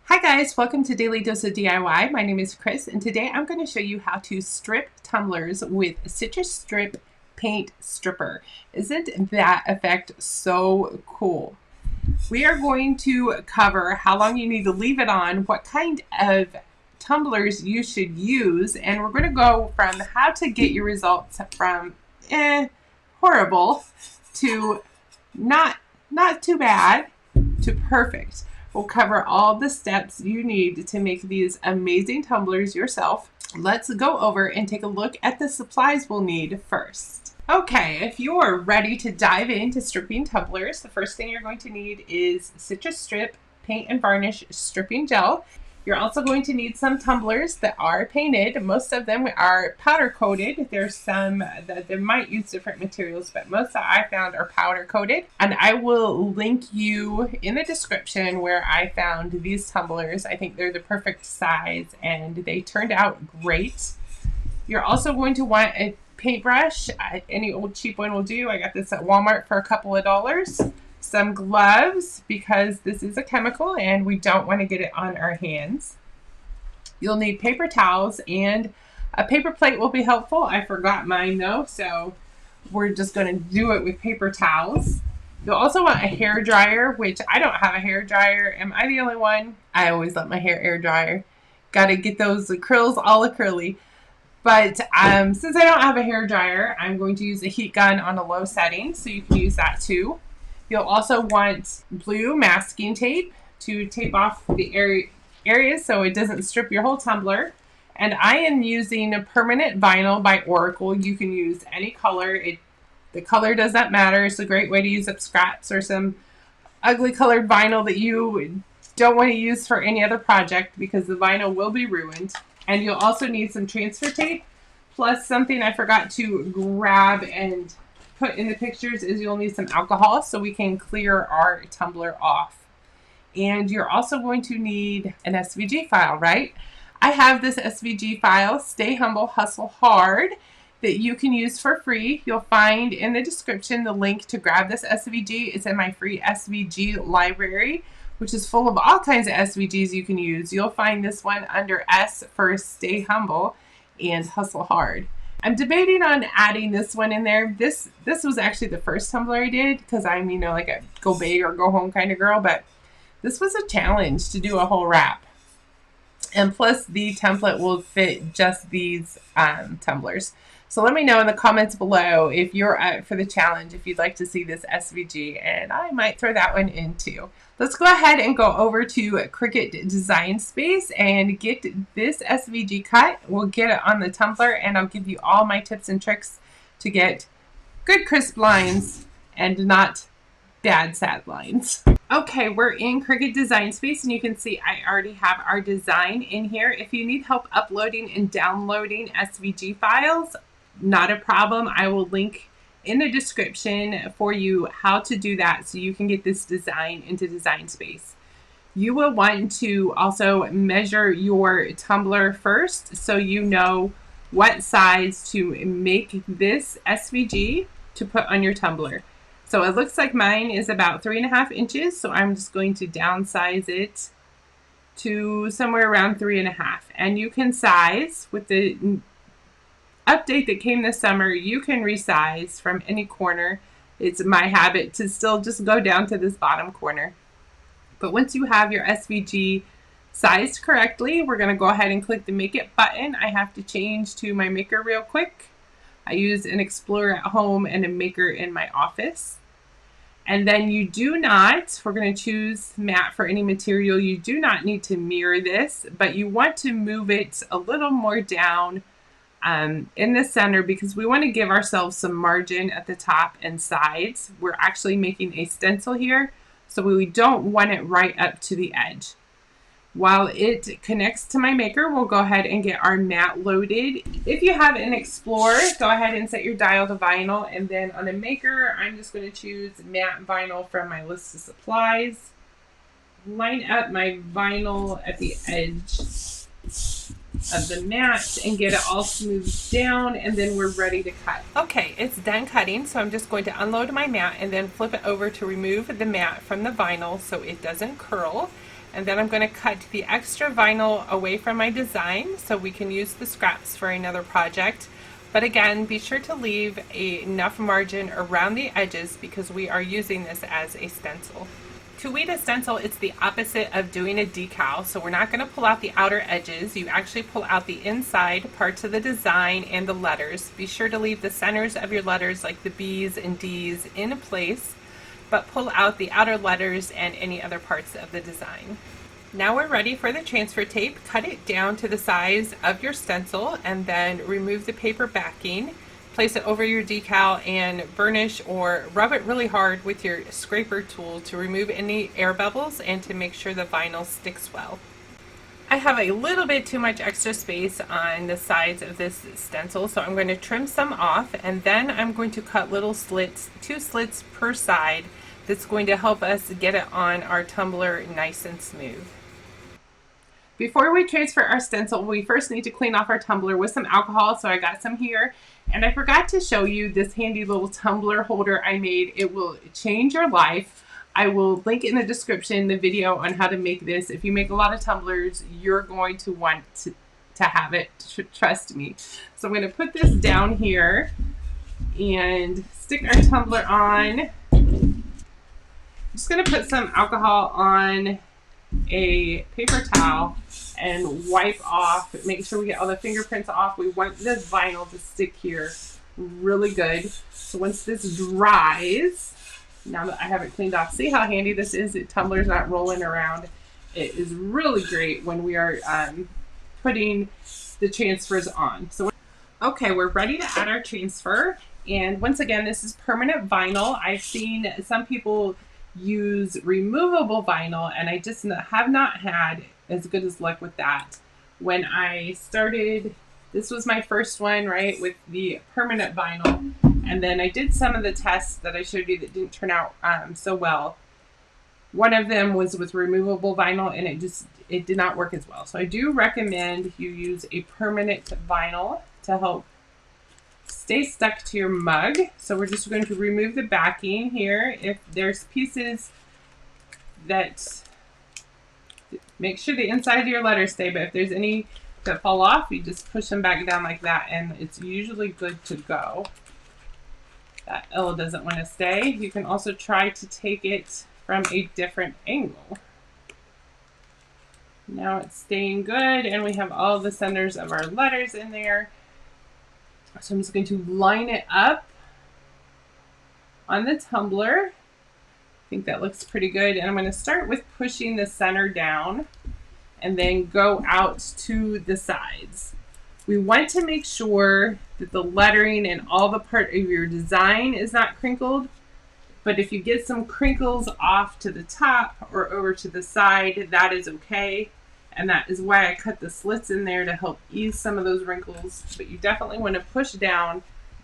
Hi guys, welcome to Daily Dose of DIY. My name is Chris and today I'm going to show you how to strip tumblers with Citristrip Paint Stripper. Isn't that effect so cool? We are going to cover how long you need to leave it on, what kind of tumblers you should use, and we're going to go from how to get your results from horrible to not too bad to perfect. We'll cover all the steps you need to make these amazing tumblers yourself. Let's go over and take a look at the supplies we'll need first. Okay, if you're ready to dive into stripping tumblers, the first thing you're going to need is Citristrip Paint and Varnish Stripping Gel. You're also going to need some tumblers that are painted. Most of them are powder coated. There's some that they might use different materials, but most that I found are powder coated. And I will link you in the description where I found these tumblers. I think they're the perfect size and they turned out great. You're also going to want a paintbrush. Any old cheap one will do. I got this at Walmart for a couple of dollars. Some gloves because this is a chemical and we don't want to get it on our hands. You'll need paper towels and a paper plate will be helpful. I forgot mine though, so we're just going to do it with paper towels. You'll also want a hair dryer, which I don't have a hair dryer. Am I the only one? I always let my hair air dryer. Got to get those curls all curly. But since I don't have a hair dryer, I'm going to use a heat gun on a low setting, so you can use that too. You'll also want blue masking tape to tape off the areas so it doesn't strip your whole tumbler. And I am using a permanent vinyl by Oracle. You can use any color. The color does not matter. It's a great way to use up scraps or some ugly colored vinyl that you don't want to use for any other project because the vinyl will be ruined. And you'll also need some transfer tape, plus something I forgot to grab and put in the pictures is you'll need some alcohol so we can clear our tumbler off. And you're also going to need an SVG file, right? I have this SVG file, Stay Humble, Hustle Hard, that you can use for free. You'll find in the description the link to grab this SVG. It's in my free SVG library, which is full of all kinds of SVGs you can use. You'll find this one under S for Stay Humble and Hustle Hard. I'm debating on adding this one in there. This was actually the first tumbler I did because I'm, like a go big or go home kind of girl, but this was a challenge to do a whole wrap. And plus the template will fit just these tumblers. So let me know in the comments below if you're up for the challenge, if you'd like to see this SVG, and I might throw that one in too. Let's go ahead and go over to Cricut Design Space and get this SVG cut. We'll get it on the tumbler and I'll give you all my tips and tricks to get good crisp lines and not bad sad lines. Okay, we're in Cricut Design Space and you can see I already have our design in here. If you need help uploading and downloading SVG files, not a problem. I will link in the description for you how to do that so you can get this design into Design Space. You will want to also measure your tumbler first so you know what size to make this SVG to put on your tumbler. So it looks like mine is about 3.5 inches, so I'm just going to downsize it to somewhere around 3.5. And you can size with the update that came this summer, you can resize from any corner. It's my habit to still just go down to this bottom corner. But once you have your SVG sized correctly, we're going to go ahead and click the Make It button. I have to change to my Maker real quick. I use an Explorer at home and a Maker in my office. And then you do not, we're going to choose matte for any material. You do not need to mirror this, but you want to move it a little more down in the center because we want to give ourselves some margin at the top and sides. We're actually making a stencil here, so we don't want it right up to the edge. While it connects to my Maker, we'll go ahead and get our matte loaded. If you have an Explorer, go ahead and set your dial to vinyl, and then on a Maker, I'm just going to choose matte vinyl from my list of supplies. Line up my vinyl at the edge of the mat and get it all smoothed down, and then we're ready to cut. Okay, it's done cutting, so I'm just going to unload my mat and then flip it over to remove the mat from the vinyl so it doesn't curl. And then I'm going to cut the extra vinyl away from my design so we can use the scraps for another project. But again, be sure to leave enough margin around the edges because we are using this as a stencil. To weed a stencil, it's the opposite of doing a decal. So we're not going to pull out the outer edges. You actually pull out the inside parts of the design and the letters. Be sure to leave the centers of your letters, like the B's and D's, in place, but pull out the outer letters and any other parts of the design. Now we're ready for the transfer tape. Cut it down to the size of your stencil and then remove the paper backing. Place it over your decal and burnish or rub it really hard with your scraper tool to remove any air bubbles and to make sure the vinyl sticks well. I have a little bit too much extra space on the sides of this stencil, so I'm going to trim some off, and then I'm going to cut little slits, 2 slits per side. That's going to help us get it on our tumbler nice and smooth. Before we transfer our stencil, we first need to clean off our tumbler with some alcohol, so I got some here. And I forgot to show you this handy little tumbler holder I made. It will change your life. I will link in the description the video on how to make this. If you make a lot of tumblers, you're going to want to have it, trust me. So I'm going to put this down here and stick our tumbler on. I'm just going to put some alcohol on a paper towel and wipe off, make sure we get all the fingerprints off. We want this vinyl to stick here really good. So once this dries, now that I have it cleaned off, see how handy this is? The tumbler's not rolling around. It is really great when we are putting the transfers on. So okay, we're ready to add our transfer. And once again, this is permanent vinyl. I've seen some people use removable vinyl, and I just have not had as good as luck with that. When I started, this was my first one, right, with the permanent vinyl, and then I did some of the tests that I showed you that didn't turn out so well. One of them was with removable vinyl, and it did not work as well. So I do recommend you use a permanent vinyl to help stay stuck to your mug. So we're just going to remove the backing here. If there's pieces that, make sure the inside of your letters stay, but if there's any that fall off, you just push them back down like that, and it's usually good to go. That L doesn't want to stay. You can also try to take it from a different angle. Now it's staying good, and we have all the centers of our letters in there. So I'm just going to line it up on the tumbler. I think that looks pretty good. And I'm going to start with pushing the center down and then go out to the sides. We want to make sure that the lettering and all the part of your design is not crinkled. But if you get some crinkles off to the top or over to the side, that is okay. And that is why I cut the slits in there, to help ease some of those wrinkles. But you definitely want to push down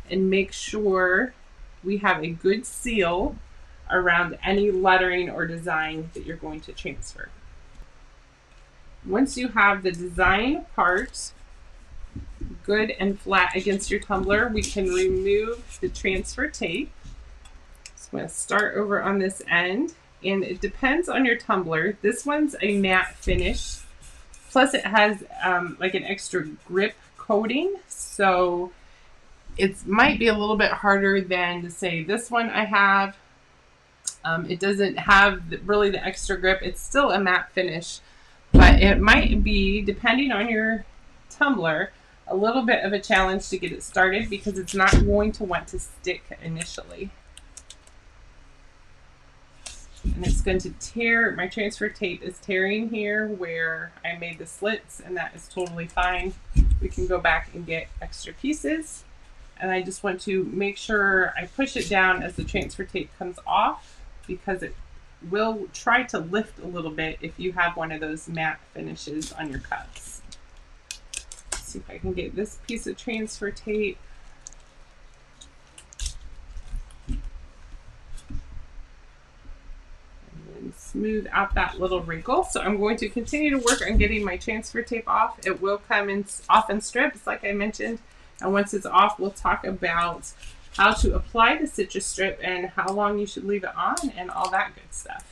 and make sure we have a good seal around any lettering or design that you're going to transfer. Once you have the design part good and flat against your tumbler, we can remove the transfer tape. So I'm going to start over on this end, and it depends on your tumbler. This one's a matte finish. Plus it has like an extra grip coating, so it might be a little bit harder than, to say, this one I have. It doesn't have really the extra grip. It's still a matte finish, but it might be, depending on your tumbler, a little bit of a challenge to get it started because it's not going to want to stick initially. And it's going to tear, my transfer tape is tearing here where I made the slits, and that is totally fine. We can go back and get extra pieces. And I just want to make sure I push it down as the transfer tape comes off, because it will try to lift a little bit if you have one of those matte finishes on your cups. Let's see if I can get this piece of transfer tape. Smooth out that little wrinkle. So I'm going to continue to work on getting my transfer tape off. It will come in off in strips, like I mentioned, and once it's off, we'll talk about how to apply the Citristrip and how long you should leave it on and all that good stuff.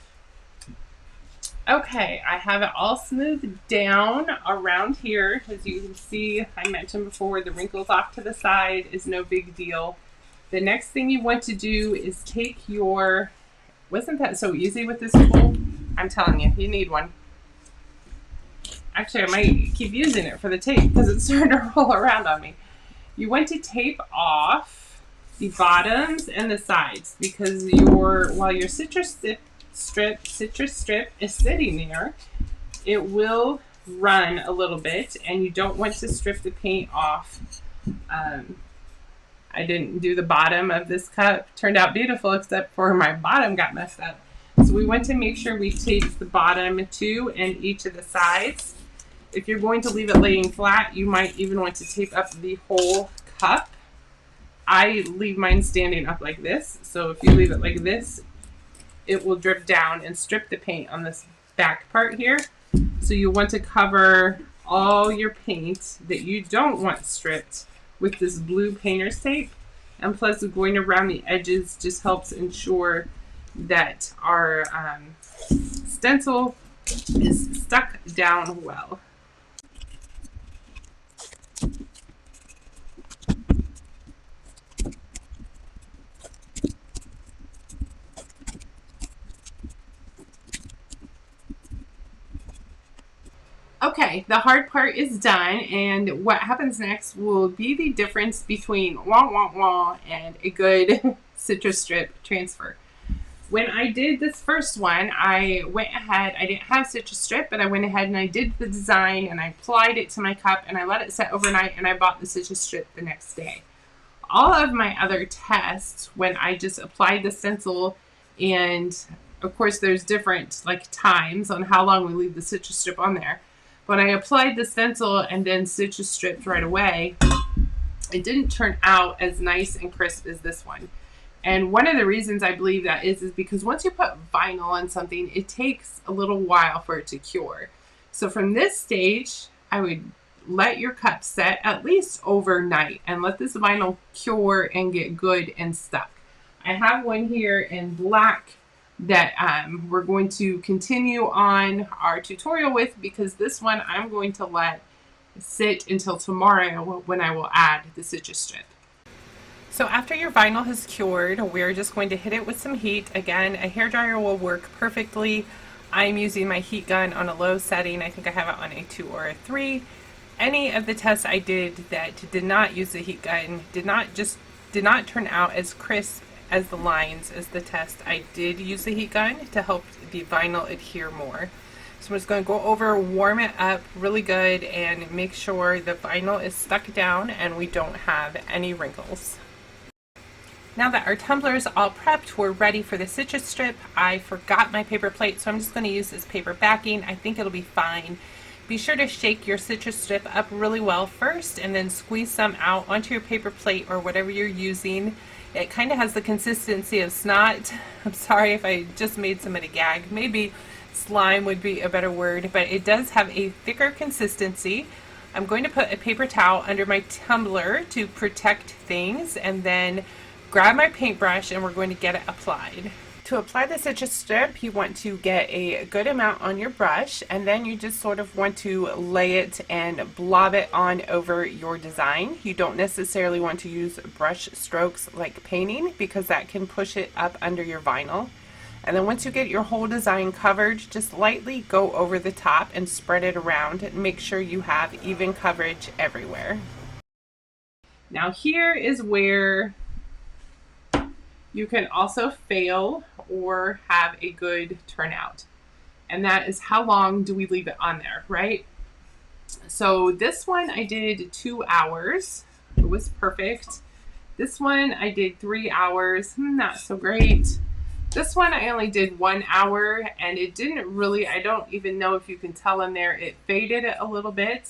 Okay, I have it all smoothed down around here. As you can see, I mentioned before, the wrinkles off to the side is no big deal. The next thing you want to do is take your, wasn't that so easy with this tool? I'm telling you, you need one. Actually, I might keep using it for the tape because it's starting to roll around on me. You want to tape off the bottoms and the sides because while your citrus strip is sitting there, it will run a little bit, and you don't want to strip the paint off. I didn't do the bottom of this cup. Turned out beautiful, except for my bottom got messed up. So we want to make sure we tape the bottom too and each of the sides. If you're going to leave it laying flat, you might even want to tape up the whole cup. I leave mine standing up like this. So if you leave it like this, it will drip down and strip the paint on this back part here. So you want to cover all your paint that you don't want stripped with this blue painter's tape. And plus going around the edges just helps ensure that our stencil is stuck down well. Okay, the hard part is done, and what happens next will be the difference between wah wah wah and a good citrus strip transfer. When I did this first one, I went ahead, I didn't have citrus strip, but I went ahead and I did the design and I applied it to my cup and I let it set overnight, and I bought the citrus strip the next day. All of my other tests, when I just applied the stencil, and of course there's different times on how long we leave the citrus strip on there. When I applied the stencil and then citrus stripped right away, it didn't turn out as nice and crisp as this one. And one of the reasons I believe that is because once you put vinyl on something, it takes a little while for it to cure. So from this stage, I would let your cup set at least overnight and let this vinyl cure and get good and stuck. I have one here in black that we're going to continue on our tutorial with, because this one I'm going to let sit until tomorrow when I will add the citrus strip. So after your vinyl has cured, we're just going to hit it with some heat. Again, a hairdryer will work perfectly. I'm using my heat gun on a low setting. I think I have it on a 2 or a 3. Any of the tests I did that did not use the heat gun did not turn out as crisp as the lines as the test I did use the heat gun to help the vinyl adhere more. So I'm just going to go over, warm it up really good, and make sure the vinyl is stuck down and we don't have any wrinkles. Now that our tumbler is all prepped, we're ready for the citrus strip. I forgot my paper plate, so I'm just going to use this paper backing. I think it'll be fine. Be sure to shake your citrus strip up really well first, and then squeeze some out onto your paper plate or whatever you're using. It kind of has the consistency of snot. I'm sorry if I just made somebody gag. Maybe slime would be a better word, but it does have a thicker consistency. I'm going to put a paper towel under my tumbler to protect things, and then grab my paintbrush and we're going to get it applied. To apply the citrus strip, you want to get a good amount on your brush, and then you just sort of want to lay it and blob it on over your design. You don't necessarily want to use brush strokes like painting, because that can push it up under your vinyl. And then once you get your whole design covered, just lightly go over the top and spread it around and make sure you have even coverage everywhere. Now here is where you can also fail or have a good turnout. And that is, how long do we leave it on there, right? So this one I did 2 hours. It was perfect. This one I did 3 hours. Not so great. This one I only did 1 hour, and it didn't really, I don't even know if you can tell in there, it faded a little bit.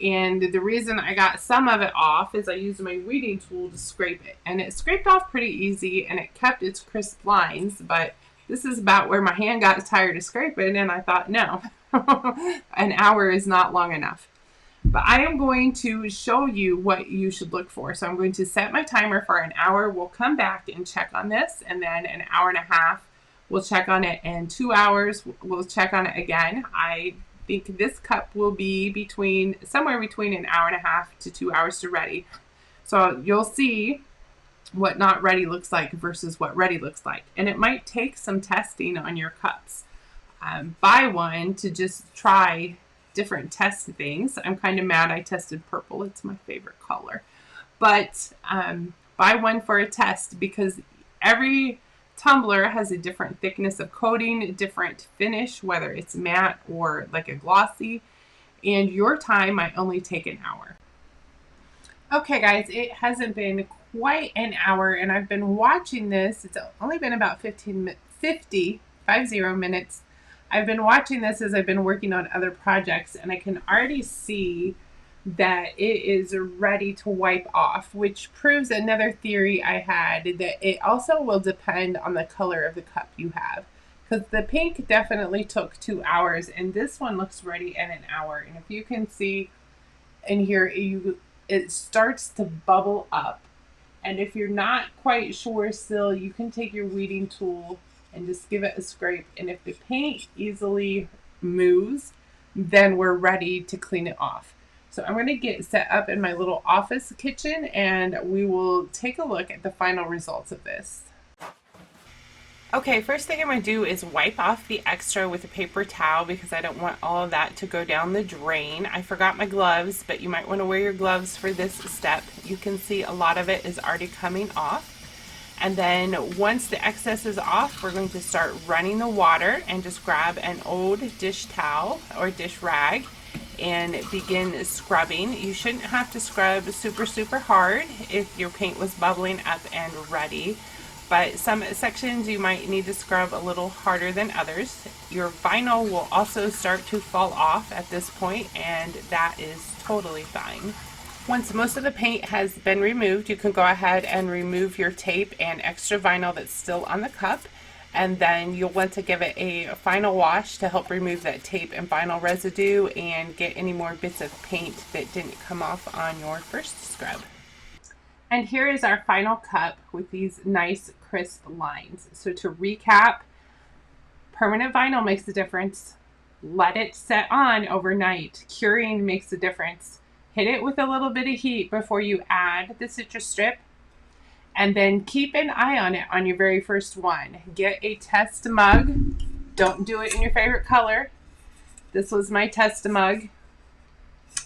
And the reason I got some of it off is I used my weeding tool to scrape it, and it scraped off pretty easy and it kept its crisp lines. But this is about where my hand got tired of scraping, and I thought, no, an hour is not long enough. But I am going to show you what you should look for. So I'm going to set my timer for an hour. We'll come back and check on this, and then an hour and a half We'll check on it in 2 hours. We'll check on it again. I think this cup will be somewhere between an hour and a half to 2 hours to ready. So you'll see what not ready looks like versus what ready looks like. And it might take some testing on your cups. Buy one to just try different test things. I'm kind of mad I tested purple. It's my favorite color. But buy one for a test, because every tumbler has a different thickness of coating, different finish, whether it's matte or like a glossy, and your time might only take an hour. Okay guys, it hasn't been quite an hour and I've been watching this. It's only been about 50 minutes. I've been watching this as I've been working on other projects, and I can already see that it is ready to wipe off, which proves another theory I had, that it also will depend on the color of the cup you have. Because the pink definitely took 2 hours, and this one looks ready in an hour. And if you can see in here, it starts to bubble up. And if you're not quite sure still, you can take your weeding tool and just give it a scrape. And if the paint easily moves, then we're ready to clean it off. So I'm going to get set up in my little office kitchen, and we will take a look at the final results of this. Okay, first thing I'm going to do is wipe off the extra with a paper towel, because I don't want all of that to go down the drain. I forgot my gloves, but you might want to wear your gloves for this step. You can see a lot of it is already coming off. And then once the excess is off, we're going to start running the water, and just grab an old dish towel or dish rag and begin scrubbing. You shouldn't have to scrub super hard if your paint was bubbling up and ready, but some sections you might need to scrub a little harder than others. Your vinyl will also start to fall off at this point, and that is totally fine. Once most of the paint has been removed, you can go ahead and remove your tape and extra vinyl that's still on the cup, and then you'll want to give it a final wash to help remove that tape and vinyl residue and get any more bits of paint that didn't come off on your first scrub. And here is our final cup with these nice crisp lines. So to recap, permanent vinyl makes a difference. Let it set on overnight. Curing makes a difference. Hit it with a little bit of heat before you add the Citristrip, and then keep an eye on it on your very first one. Get a test mug. Don't do it in your favorite color. This was my test mug.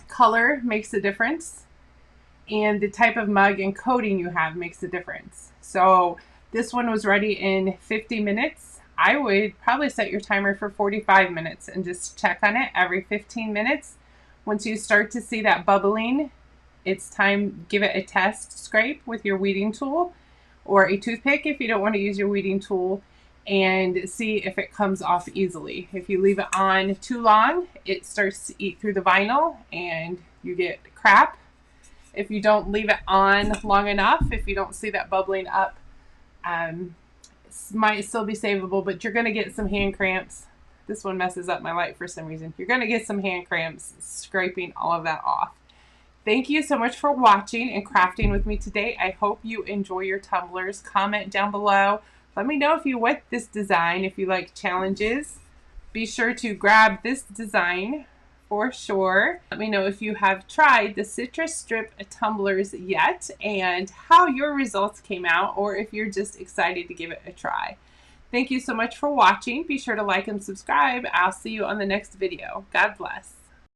Color makes a difference, and the type of mug and coating you have makes a difference. So this one was ready in 50 minutes. I would probably set your timer for 45 minutes and just check on it every 15 minutes. Once you start to see that bubbling, it's time, give it a test scrape with your weeding tool or a toothpick if you don't want to use your weeding tool, and see if it comes off easily. If you leave it on too long, it starts to eat through the vinyl and you get crap. If you don't leave it on long enough, if you don't see that bubbling up, might still be savable, but you're going to get some hand cramps. This one messes up my light for some reason. You're going to get some hand cramps scraping all of that off. Thank you so much for watching and crafting with me today. I hope you enjoy your tumblers. Comment down below. Let me know if you like this design, if you like challenges. Be sure to grab this design for sure. Let me know if you have tried the Citristrip tumblers yet and how your results came out, or if you're just excited to give it a try. Thank you so much for watching. Be sure to like and subscribe. I'll see you on the next video. God bless.